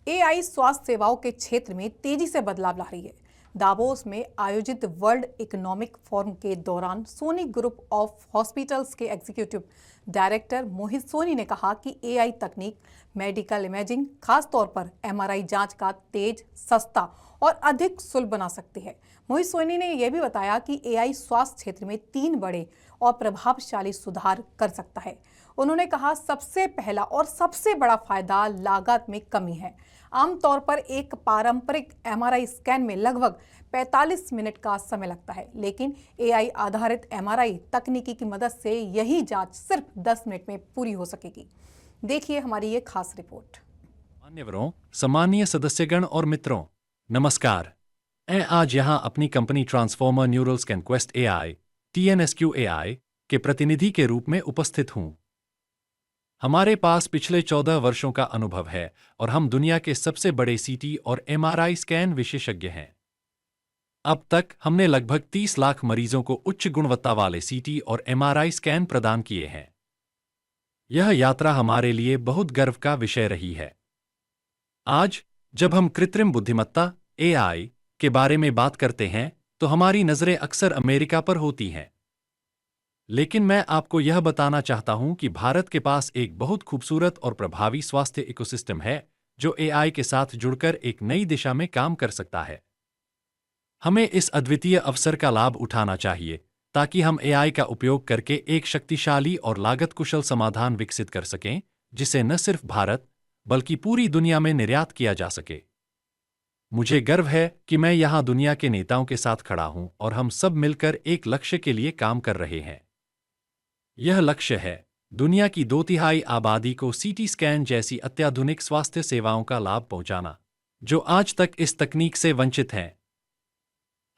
AI स्वास्थ्य सेवाओं के क्षेत्र में तेजी से बदलाव ला रही है। दावोस में आयोजित वर्ल्ड इकोनॉमिक फोरम के दौरान सोनी ग्रुप ऑफ हॉस्पिटल्स के एग्जीक्यूटिव डायरेक्टर मोहित सोनी ने कहा कि एआई तकनीक मेडिकल इमेजिंग, खासतौर पर एमआरआई जांच का तेज, सस्ता और अधिक सुलभ बना सकती है। मोहित सोनी ने यह भी बताया कि एआई स्वास्थ्य क्षेत्र में 3 बड़े और प्रभावशाली सुधार कर सकता है। उन्होंने कहा, सबसे पहला और सबसे बड़ा फायदा लागत में कमी है। आमतौर पर एक पारंपरिक एमआरआई स्कैन में लगभग 45 मिनट का समय लगता है, लेकिन एआई आधारित एमआरआई तकनीकी की मदद से यही जांच सिर्फ 10 मिनट में पूरी हो सकेगी। देखिए हमारी ये खास रिपोर्ट। मान्यवरों, सम्मानीय सदस्यगण और मित्रों, नमस्कार। मैं आज यहाँ अपनी company transformer neural scan quest AI TNSQ AI के प्रतिनिधि के रूप में उपस्थित हूँ। हमारे पास पिछले 14 वर्षों का अनुभव है और हम दुनिया के सबसे बड़े CT और MRI स्कैन विशेषज्ञ हैं। अब तक हमने लगभग 30 लाख मरीजों को उच्च गुणवत्ता वाले CT और MRI स्कैन प्रदान किए हैं। यह यात्रा हमारे लिए बहुत गर्व का विषय रही है। आज जब हम कृत्रिम बुद्धिमत्ता AI के बारे में बात करते हैं तो हमारी नजरें अक्सर अमेरिका पर होती हैं। लेकिन मैं आपको यह बताना चाहता हूं कि भारत के पास एक बहुत खूबसूरत और प्रभावी स्वास्थ्य इकोसिस्टम है जो AI के साथ जुड़कर एक नई दिशा में काम कर सकता है। हमें इस अद्वितीय अवसर का लाभ उठाना चाहिए ताकि हम AI का उपयोग करके एक शक्तिशाली और लागत कुशल समाधान विकसित कर सकें जिसे न सिर्फ भारत बल्कि पूरी दुनिया में निर्यात किया जा सके। मुझे गर्व है कि मैं यहाँ दुनिया के नेताओं के साथ खड़ा हूँ और हम सब मिलकर एक लक्ष्य के लिए काम कर रहे हैं। यह लक्ष्य है दुनिया की 2/3 आबादी को CT स्कैन जैसी अत्याधुनिक स्वास्थ्य सेवाओं का लाभ पहुंचाना, जो आज तक इस तकनीक से वंचित हैं।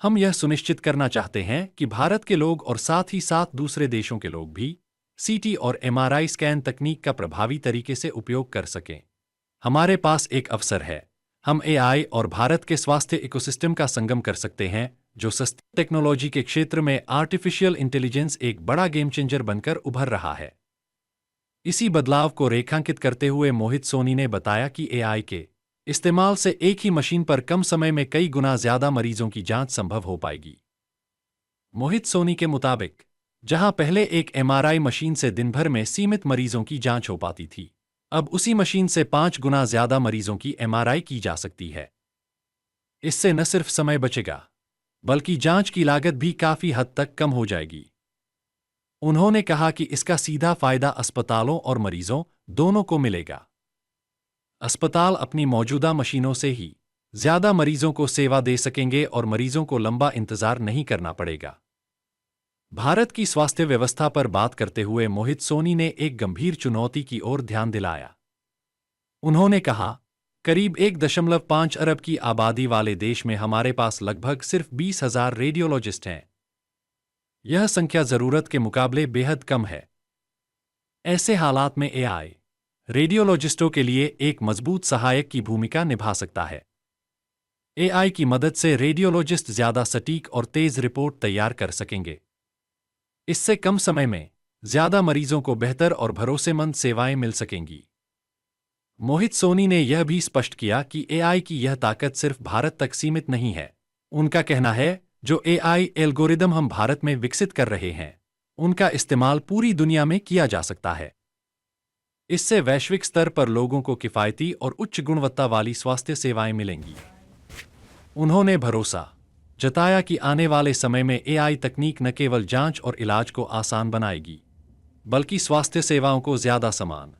हम यह सुनिश्चित करना चाहते हैं कि भारत के लोग और साथ ही साथ दूसरे देशों के लोग भी CT और MRI स्कैन तकनीक का प्रभावी तरीके से उपयोग कर सकें। हमारे पास एक अवसर है। हम AI और भारत के स्वास्थ्य इकोसिस्टम का संगम कर सकते हैं, जो सस्ती टेक्नोलॉजी के क्षेत्र में आर्टिफिशियल इंटेलिजेंस एक बड़ा गेम चेंजर बनकर उभर रहा है। इसी बदलाव को रेखांकित करते हुए मोहित सोनी ने बताया कि AI के इस्तेमाल से एक ही मशीन पर कम समय में कई गुना ज्यादा मरीजों की जांच संभव हो पाएगी। मोहित सोनी के मुताबिक, जहां पहले एक MRI मशीन से दिन भर में सीमित मरीजों की जांच हो पाती थी, अब उसी मशीन से 5 गुना ज्यादा मरीजों की MRI की जा सकती है। इससे न सिर्फ समय बचेगा, बल्कि जांच की लागत भी काफी हद तक कम हो जाएगी। उन्होंने कहा कि इसका सीधा फायदा अस्पतालों और मरीजों दोनों को मिलेगा। अस्पताल अपनी मौजूदा मशीनों से ही ज्यादा मरीजों को सेवा दे सकेंगे और मरीजों को लंबा इंतजार नहीं करना पड़ेगा। भारत की स्वास्थ्य व्यवस्था पर बात करते हुए मोहित सोनी ने एक गंभीर चुनौती की ओर ध्यान दिलाया। उन्होंने कहा, करीब 1.5 अरब की आबादी वाले देश में हमारे पास लगभग सिर्फ 20,000 रेडियोलॉजिस्ट हैं। यह संख्या जरूरत के मुकाबले बेहद कम है। ऐसे हालात में AI रेडियोलॉजिस्टों के लिए एक मजबूत सहायक की भूमिका निभा सकता है। AI की मदद से रेडियोलॉजिस्ट ज्यादा सटीक और तेज रिपोर्ट तैयार कर सकेंगे। इससे कम समय में ज्यादा मरीजों को बेहतर और भरोसेमंद सेवाएं मिल सकेंगी। मोहित सोनी ने यह भी स्पष्ट किया कि AI की यह ताकत सिर्फ भारत तक सीमित नहीं है। उनका कहना है, जो AI एल्गोरिदम हम भारत में विकसित कर रहे हैं, उनका इस्तेमाल पूरी दुनिया में किया जा सकता है। इससे वैश्विक स्तर पर लोगों को किफायती और उच्च गुणवत्ता वाली स्वास्थ्य सेवाएं मिलेंगी। उन्होंने भरोसा जताया कि आने वाले समय में AI तकनीक न केवल जांच और इलाज को आसान बनाएगी, बल्कि स्वास्थ्य सेवाओं को ज्यादा समान,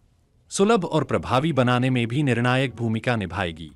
सुलभ और प्रभावी बनाने में भी निर्णायक भूमिका निभाएगी।